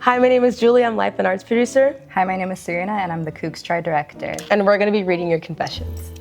Hi, my name is Julie. I'm Life and Arts producer. Hi, my name is Serena, and I'm the CoogsTry director. And we're going to be reading your confessions.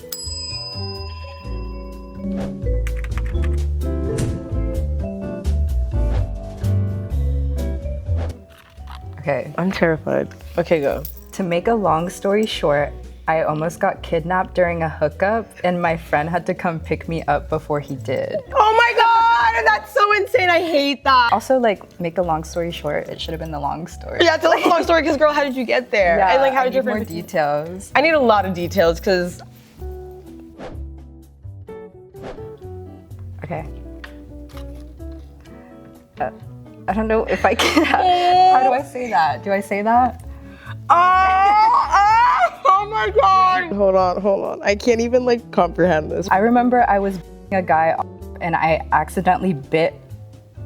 Okay. I'm terrified. Okay, go. To make a long story short, I almost got kidnapped during a hookup, and my friend had to come pick me up before he did. Oh my God, that's so insane. I hate that. Also, like, make a long story short, it should have been the long story. Yeah, tell us a long story, because girl, how did you get there? Yeah, and like, how I did need your more friend... details. I need a lot of details, because... Okay. I don't know if I can. How do I say that? Do I say that? Oh my God. Hold on. I can't even like comprehend this. I remember I was a guy and I accidentally bit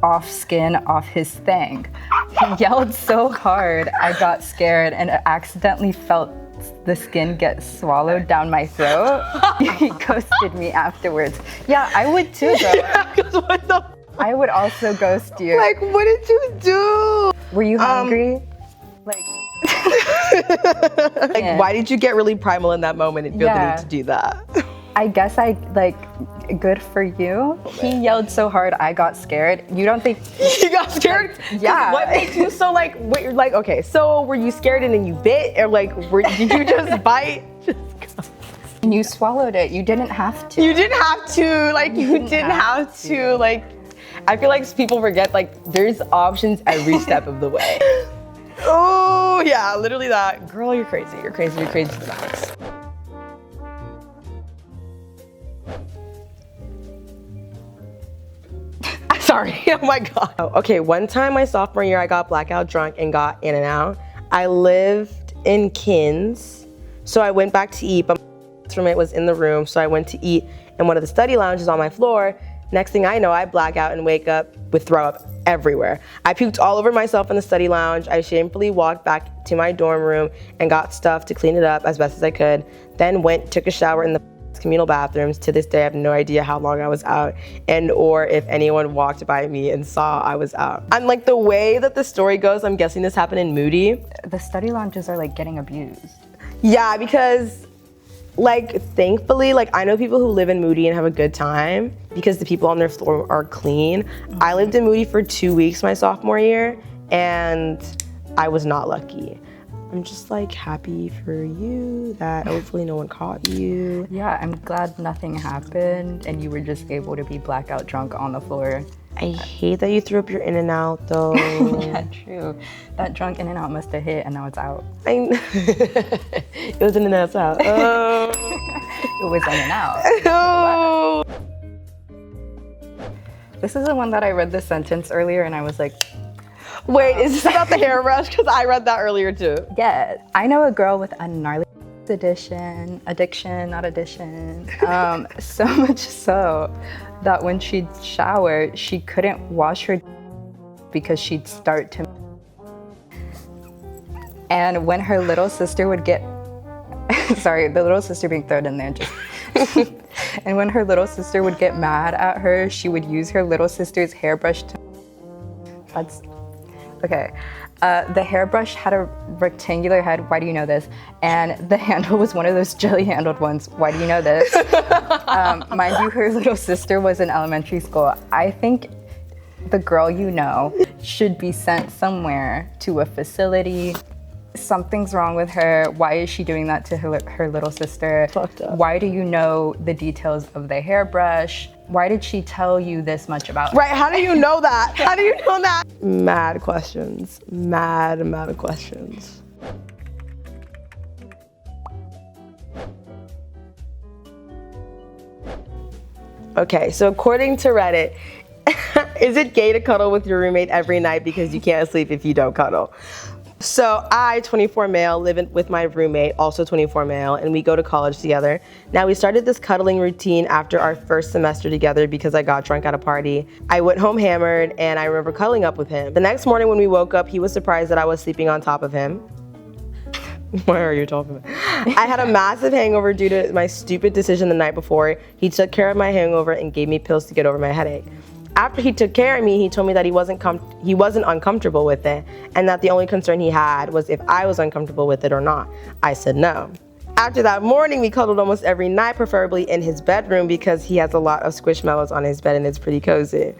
off skin off his thing. He yelled so hard, I got scared and accidentally felt the skin get swallowed down my throat. He ghosted me afterwards. Yeah, I would too though. What the I would also ghost you. Like, what did you do? Were you hungry? Like, like, why did you get really primal in that moment and feel the need to do that? I guess good for you. He yelled so hard, I got scared. You don't think you got scared? Yeah. What made you so like? Wait, you're like, okay, so were you scared and then you bit, or like, did you just bite? And you swallowed it. You didn't have to. You didn't have to. Like, you didn't have to. Like, I feel like people forget. Like, there's options every step of the way. Oh yeah, literally that. Girl, you're crazy. You're crazy to the max. Sorry, oh my God. Okay, one time my sophomore year, I got blackout drunk and got in and out. I lived in Kins, so I went back to eat, but my roommate was in the room, so I went to eat in one of the study lounges on my floor. Next thing I know, I black out and wake up with throw up everywhere. I puked all over myself in the study lounge. I shamefully walked back to my dorm room and got stuff to clean it up as best as I could. Then took a shower in the communal bathrooms. To this day, I have no idea how long I was out and or if anyone walked by me and saw I was out. And like the way that the story goes, I'm guessing this happened in Moody. The study lounges are like getting abused. Yeah, because like thankfully, like I know people who live in Moody and have a good time because the people on their floor are clean. Mm-hmm. I lived in Moody for 2 weeks my sophomore year and I was not lucky. I'm just like happy for you that hopefully no one caught you. Yeah, I'm glad nothing happened and you were just able to be blackout drunk on the floor. I hate that you threw up your In-N-Out though. Yeah, true. That drunk In-N-Out must have hit and now it's out. It was In-N-Out's out. Oh. It was In-N-Out. Oh. This is the one that I read the sentence earlier and I was like, wait, is this about the hairbrush? Because I read that earlier too. Yeah, I know a girl with a gnarly addiction, so much so that when she'd shower, she couldn't wash her because she'd start to. And when her little sister would get, sorry, the little sister being thrown in there just. And when her little sister would get mad at her, she would use her little sister's hairbrush to. That's. Okay, the hairbrush had a rectangular head, why do you know this? And the handle was one of those jelly-handled ones, why do you know this? Mind you, her little sister was in elementary school. I think the girl you know should be sent somewhere to a facility. Something's wrong with her. Why is she doing that to her little sister? Fucked up. Why do you know the details of the hairbrush? Why did she tell you this much about Right, how do you know that? How do you know that? Mad questions, mad questions. Okay, so according to Reddit, is it gay to cuddle with your roommate every night because you can't sleep if you don't cuddle? So I, 24 male, live with my roommate, also 24 male, and we go to college together. Now we started this cuddling routine after our first semester together because I got drunk at a party. I went home hammered and I remember cuddling up with him. The next morning when we woke up, he was surprised that I was sleeping on top of him. Why are you talking about? I had a massive hangover due to my stupid decision the night before. He took care of my hangover and gave me pills to get over my headache. After he took care of me, he told me that he wasn't uncomfortable with it, and that the only concern he had was if I was uncomfortable with it or not. I said no. After that morning, we cuddled almost every night, preferably in his bedroom because he has a lot of squishmallows on his bed and it's pretty cozy.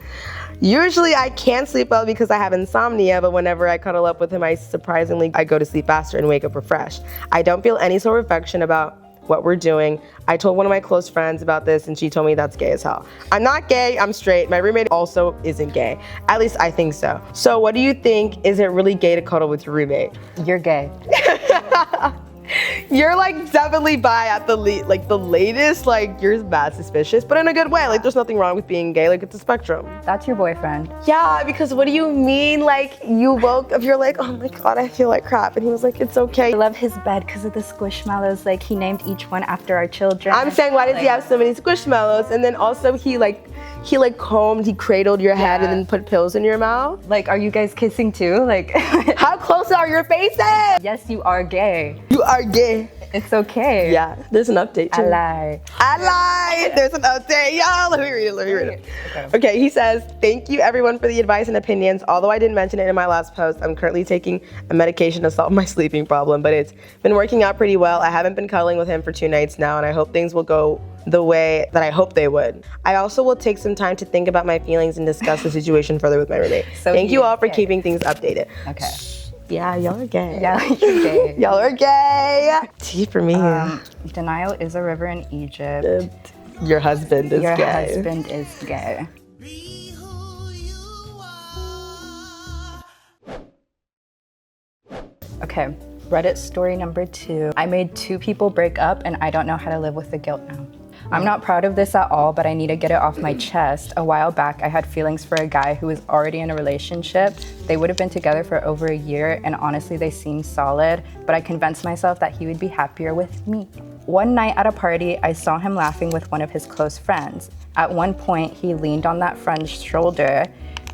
Usually I can't sleep well because I have insomnia, but whenever I cuddle up with him, I go to sleep faster and wake up refreshed. I don't feel any sort of affection about what we're doing. I told one of my close friends about this and she told me that's gay as hell. I'm not gay, I'm straight. My roommate also isn't gay. At least I think so. So what do you think? Is it really gay to cuddle with your roommate? You're gay. You're like definitely bi at the latest, like you're bad suspicious, but in a good way. Like there's nothing wrong with being gay, like it's a spectrum. That's your boyfriend. Yeah, because what do you mean? Like you woke up, you're like, oh my God, I feel like crap. And he was like, it's okay. I love his bed because of the squishmallows. Like he named each one after our children. I'm saying, why does he have so many squishmallows? And then also he cradled your head and then put pills in your mouth. Like, are you guys kissing too? Like, how close are your faces? Yes, you are gay. You are gay. It's okay. Yeah, there's an update too. I lied. There's an update, y'all. Let me read it. Okay, he says, thank you everyone for the advice and opinions. Although I didn't mention it in my last post, I'm currently taking a medication to solve my sleeping problem, but it's been working out pretty well. I haven't been cuddling with him for 2 nights now, and I hope things will go the way that I hope they would. I also will take some time to think about my feelings and discuss the situation further with my roommate. So thank you all for keeping things updated. Okay. Yeah, y'all are gay. Yeah, you're gay. Y'all are gay. Tea for me. Denial is a river in Egypt. Your husband is gay. Your husband is gay. Okay, Reddit story number 2. I made 2 people break up and I don't know how to live with the guilt now. I'm not proud of this at all, but I need to get it off my chest. A while back, I had feelings for a guy who was already in a relationship. They would have been together for over a year, and honestly, they seemed solid, but I convinced myself that he would be happier with me. One night at a party, I saw him laughing with one of his close friends. At one point, he leaned on that friend's shoulder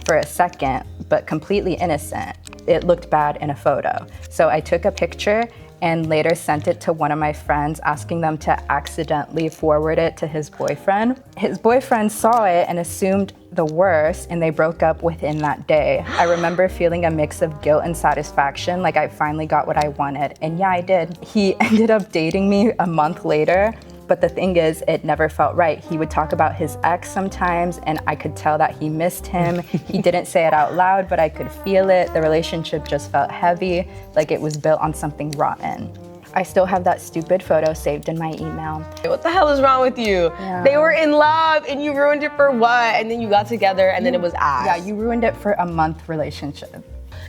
for a second, but completely innocent. It looked bad in a photo. So I took a picture and later sent it to one of my friends, asking them to accidentally forward it to his boyfriend. His boyfriend saw it and assumed the worst, and they broke up within that day. I remember feeling a mix of guilt and satisfaction, like I finally got what I wanted. And yeah, I did. He ended up dating me a month later, but the thing is, it never felt right. He would talk about his ex sometimes, and I could tell that he missed him. He didn't say it out loud, but I could feel it. The relationship just felt heavy, like it was built on something rotten. I still have that stupid photo saved in my email. What the hell is wrong with you? Yeah. They were in love and you ruined it for what? And then you got together and then it was ass. Yeah, you ruined it for a month relationship.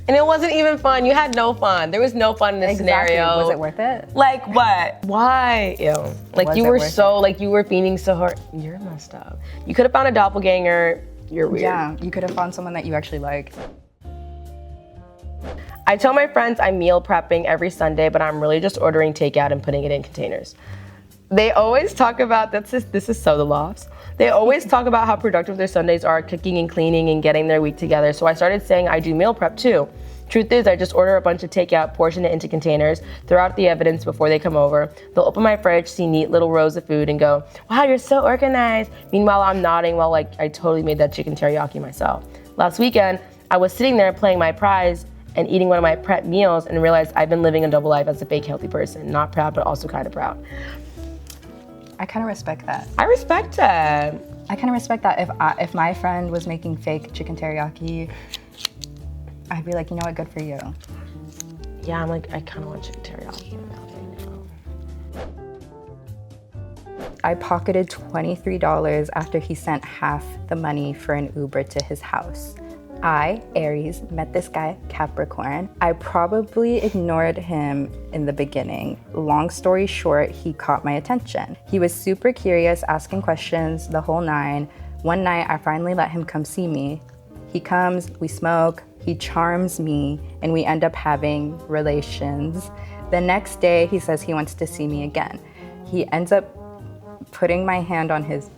And it wasn't even fun. You had no fun. There was no fun in this scenario. Was it worth it? Like what? Why? Ew. Like you were so, like you were feeding so hard. You're messed up. You could have found a doppelganger. You're weird. Yeah, you could have found someone that you actually like. I tell my friends I'm meal prepping every Sunday, but I'm really just ordering takeout and putting it in containers. They always talk about, this is so the lofts. They always talk about how productive their Sundays are, cooking and cleaning and getting their week together. So I started saying I do meal prep too. Truth is, I just order a bunch of takeout, portion it into containers, throw out the evidence before they come over. They'll open my fridge, see neat little rows of food and go, wow, you're so organized. Meanwhile, I'm nodding while like I totally made that chicken teriyaki myself. Last weekend, I was sitting there playing my prize and eating one of my prep meals and realized I've been living a double life as a fake healthy person. Not proud, but also kind of proud. I kind of respect that. I respect that. I kind of respect that. If my friend was making fake chicken teriyaki, I'd be like, you know what, good for you. Yeah, I'm like, I kind of want chicken teriyaki now. I pocketed $23 after he sent half the money for an Uber to his house. I, Aries, met this guy, Capricorn. I probably ignored him in the beginning. Long story short, he caught my attention. He was super curious, asking questions, the whole 9. One night, I finally let him come see me. He comes, we smoke, he charms me, and we end up having relations. The next day, he says he wants to see me again. He ends up putting my hand on his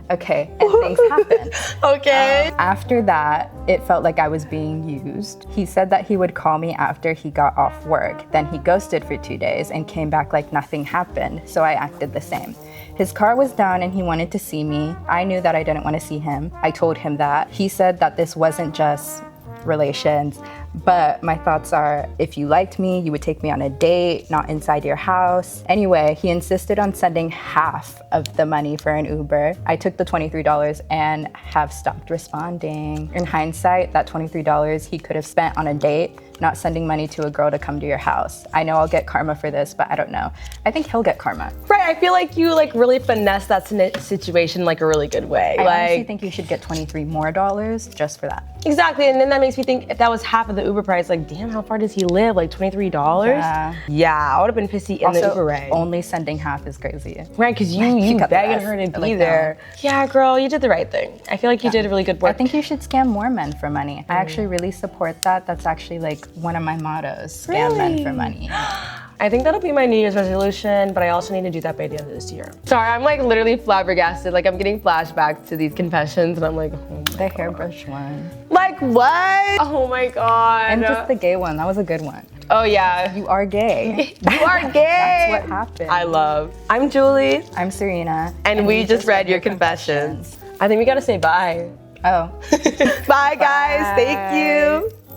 Okay, and things happened. Okay. After that, it felt like I was being used. He said that he would call me after he got off work. Then he ghosted for 2 days and came back like nothing happened, so I acted the same. His car was down and he wanted to see me. I knew that I didn't want to see him. I told him that. He said that this wasn't just relations, but my thoughts are, if you liked me, you would take me on a date, not inside your house. Anyway, he insisted on sending half of the money for an Uber. I took the $23 and have stopped responding. In hindsight, that $23 he could have spent on a date, not sending money to a girl to come to your house. I know I'll get karma for this, but I don't know. I think he'll get karma. Right, I feel like you like really finesse that situation like a really good way. I like, honestly think you should get $23 more just for that. Exactly, and then that makes me think if that was half of the Uber price, like damn, how far does he live? Like $23? Yeah, I would have been pissy in the Uber ride. Only sending half is crazy. Right, because you begging her to be there. No. Yeah, girl, you did the right thing. I feel like you did really good work. I think you should scam more men for money. I actually really support that. That's actually like one of my mottos, scam men for money. I think that'll be my New Year's resolution, but I also need to do that by the end of this year. Sorry, I'm like literally flabbergasted. Like I'm getting flashbacks to these confessions and I'm like, oh the hairbrush one. Like what? Oh my God. And just the gay one, that was a good one. Oh yeah. You are gay. You are gay. That's what happened. I'm Julie. I'm Serena. And we just read your confessions. I think we gotta say bye. Oh. Bye guys, thank you.